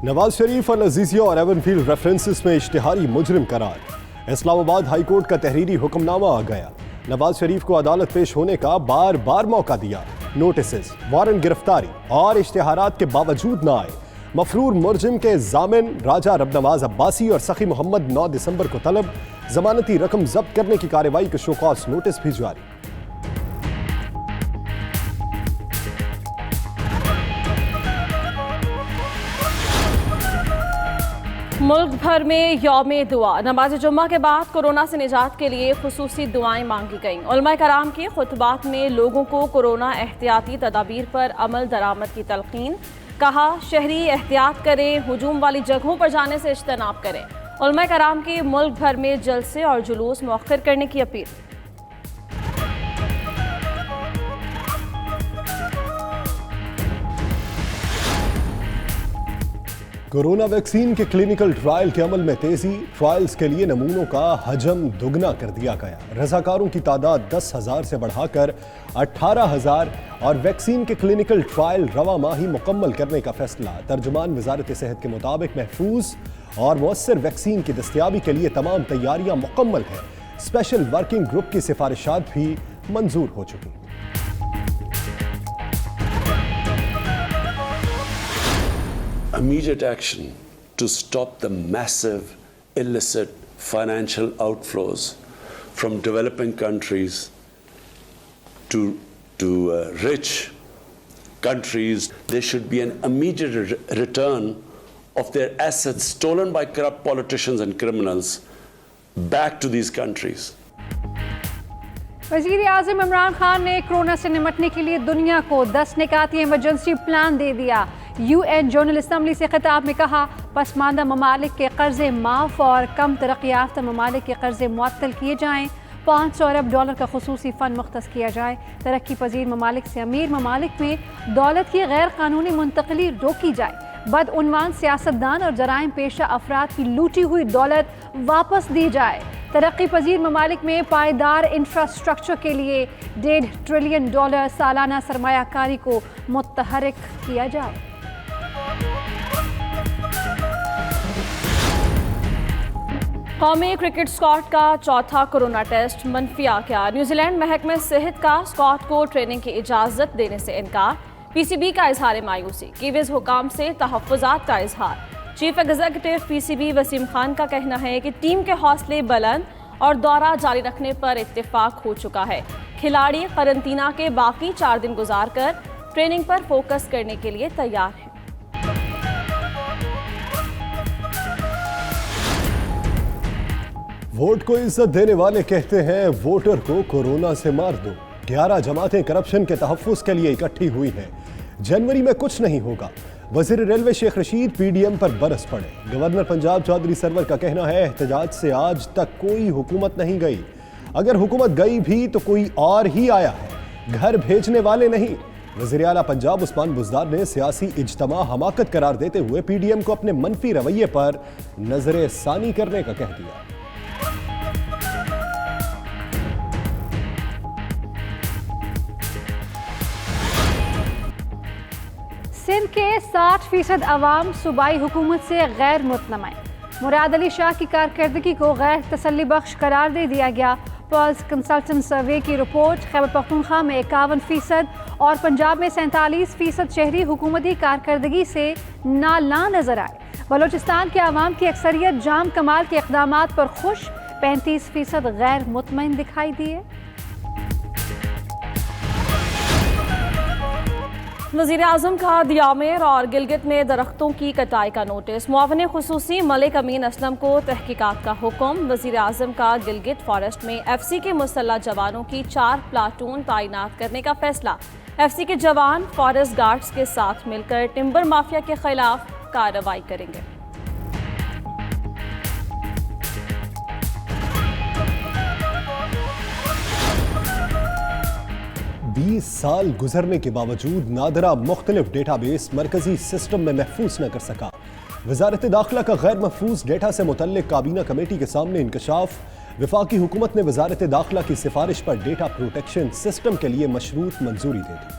نواز شریف العزیزیہ اور even field references میں اشتہاری مجرم قرار۔ اسلام آباد ہائی کورٹ کا تحریری حکم نامہ آ گیا۔ نواز شریف کو عدالت پیش ہونے کا بار بار موقع دیا، نوٹسز، وارنٹ گرفتاری اور اشتہارات کے باوجود نہ آئے۔ مفرور ملزم کے ضامن راجہ رب نواز عباسی اور سخی محمد 9 دسمبر کو طلب، ضمانتی رقم ضبط کرنے کی کارروائی کے شو کاز نوٹس بھی جاری۔ ملک بھر میں یوم دعا، نماز جمعہ کے بعد کورونا سے نجات کے لیے خصوصی دعائیں مانگی گئیں۔ علماء کرام کے خطبات میں لوگوں کو کورونا احتیاطی تدابیر پر عمل درآمد کی تلقین، کہا شہری احتیاط کریں، ہجوم والی جگہوں پر جانے سے اجتناب کریں۔ علماء کرام کی ملک بھر میں جلسے اور جلوس مؤخر کرنے کی اپیل۔ کورونا ویکسین کے کلینکل ٹرائل کے عمل میں تیزی، ٹرائلز کے لیے نمونوں کا حجم دگنا کر دیا گیا۔ رضاکاروں کی تعداد 10,000 سے بڑھا کر 18,000 اور ویکسین کے کلینکل ٹرائل رواں ماہ ہی مکمل کرنے کا فیصلہ۔ ترجمان وزارت صحت کے مطابق محفوظ اور مؤثر ویکسین کی دستیابی کے لیے تمام تیاریاں مکمل ہیں۔ اسپیشل ورکنگ گروپ کی سفارشات بھی منظور ہو چکی۔ Immediate action to stop the massive illicit financial outflows from developing countries to rich countries. There should be an immediate return of their assets stolen by corrupt politicians and criminals back to these countries. وزیر اعظم عمران خان نے corona سے نمٹنے کے لیے دنیا کو 10 نکاتی emergency plan دے دیا۔ UN general assembly سے خطاب میں کہا پسماندہ ممالک کے قرضے معاف اور کم ترقی یافتہ ممالک کے قرضے معطل کیے جائیں۔ 500 ارب ڈالر کا خصوصی فنڈ مختص کیا جائے۔ ترقی پذیر ممالک سے امیر ممالک میں دولت کی غیر قانونی منتقلی روکی جائے۔ بدعنوان سیاستدان اور جرائم پیشہ افراد کی لوٹی ہوئی دولت واپس دی جائے۔ ترقی پذیر ممالک میں پائیدار انفراسٹرکچر کے لیے $1.5 ٹریلین سالانہ سرمایہ کاری کو متحرک کیا جائے۔ قومی کرکٹ اسکواڈ کا چوتھا کورونا ٹیسٹ منفی آ گیا۔ نیوزی لینڈ محکمہ صحت کا اسکواڈ کو ٹریننگ کی اجازت دینے سے انکار۔ پی سی بی کا اظہار مایوسی، کیویز حکام سے تحفظات کا اظہار۔ چیف ایگزیکٹو پی سی بی وسیم خان کا کہنا ہے کہ ٹیم کے حوصلے بلند اور دورہ جاری رکھنے پر اتفاق ہو چکا ہے۔ کھلاڑی قرنطینہ کے باقی 4 دن گزار کر ٹریننگ پر فوکس کرنے کے لیے تیار ہیں۔ ووٹ کو عزت دینے والے کہتے ہیں ووٹر کو کورونا سے مار دو۔ 11 جماعتیں کرپشن کے تحفظ کے لیے اکٹھی ہوئی ہیں۔ جنوری میں کچھ نہیں ہوگا۔ وزیر railway Sheikh Rashid P D M پر برس پڑے۔ گورنر پنجاب چودھری سرور کا کہنا ہے احتجاج سے آج تک کوئی حکومت نہیں گئی، اگر حکومت گئی بھی تو کوئی اور ہی آیا ہے، گھر بھیجنے والے نہیں۔ وزیر اعلیٰ پنجاب عثمان بزدار نے سیاسی اجتماع حماقت قرار دیتے ہوئے پی ڈی ایم کو اپنے منفی رویے پر نظر ثانی کرنے کا کہہ دیا۔ سندھ کے 60% عوام صوبائی حکومت سے غیر مطمئن۔ مراد علی شاہ کی کارکردگی کو غیر تسلی بخش قرار دے دیا گیا۔ پلس کنسلٹنٹ سروے کی رپورٹ خیبر پختونخوا میں 51% اور پنجاب میں 47% شہری حکومتی کارکردگی سے نالاں نظر آئے۔ بلوچستان کے عوام کی اکثریت جام کمال کے اقدامات پر خوش، 35% غیر مطمئن دکھائی دیے۔ وزیر اعظم کا دیامیر اور گلگت میں درختوں کی کٹائی کا نوٹس، معاون خصوصی ملک امین اسلم کو تحقیقات کا حکم۔ وزیر اعظم کا گلگت فارسٹ میں ایف سی کے مسلح جوانوں کی 4 پلاٹون تعینات کرنے کا فیصلہ۔ ایف سی کے جوان فارسٹ گارڈز کے ساتھ مل کر ٹمبر مافیا کے خلاف کارروائی کریں گے۔ 20 سال گزرنے کے باوجود نادرہ مختلف ڈیٹا بیس مرکزی سسٹم میں محفوظ نہ کر سکا۔ وزارت داخلہ کا غیر محفوظ ڈیٹا سے متعلق کابینہ کمیٹی کے سامنے انکشاف۔ وفاقی حکومت نے وزارت داخلہ کی سفارش پر ڈیٹا پروٹیکشن سسٹم کے لیے مشروط منظوری دے دی۔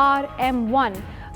RM1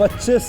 25